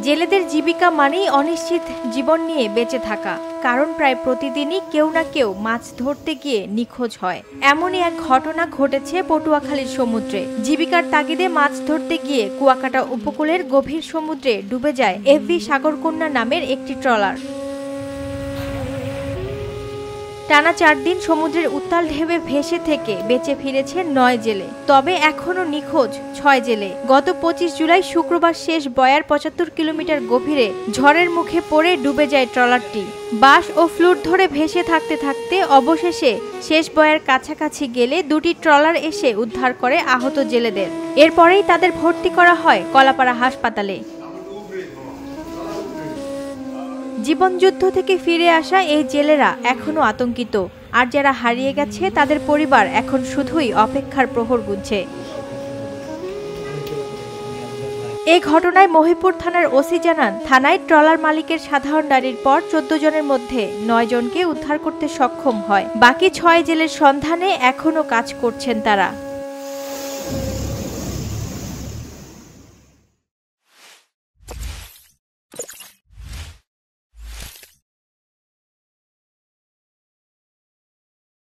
জেলেদের জীবিকা মানেই অনিশ্চিত জীবন নিয়ে বেঁচে থাকা। কারণ প্রায় প্রতিদিনই কেউ না কেউ মাছ ধরতে গিয়ে নিখোঁজ হয়। এমনই এক ঘটনা ঘটেছে পটুয়াখালীর সমুদ্রে। জীবিকার তাগিদে মাছ ধরতে গিয়ে কুয়াকাটা উপকূলের গভীর সমুদ্রে ডুবে যায় এফভি সাগরকন্যা নামের একটি ট্রলার। টানা ৪ দিন সমুদ্রের উত্তাল ঢেউয়ে ভেসে থেকে বেঁচে ফিরেছে ৯ জেলে। তবে এখনও নিখোঁজ ৬ জেলে। গত ২৫ জুলাই শুক্রবার শেষ বয়ার ৭৫ কিলোমিটার গভীরে ঝড়ের মুখে পড়ে ডুবে যায় ট্রলারটি। বাঁশ ও ফ্লুট ধরে ভেসে থাকতে থাকতে অবশেষে শেষ বয়ার কাছাকাছি গেলে দুটি ট্রলার এসে উদ্ধার করে আহত জেলেদের। এরপরেই তাদের ভর্তি করা হয় কলাপাড়া হাসপাতালে। জীবনযুদ্ধ থেকে ফিরে আসা এই জেলেরা এখনও আতঙ্কিত। আর যারা হারিয়ে গেছে তাদের পরিবার এখন শুধুই অপেক্ষার প্রহর গুনছে। এই ঘটনায় মহিপুর থানার ওসি জানান, থানায় ট্রলার মালিকের সাধারণ ডায়েরির পর ১৪ জনের মধ্যে ৯ জনকে উদ্ধার করতে সক্ষম হয়। বাকি ৬ জেলের সন্ধানে এখনও কাজ করছেন তারা।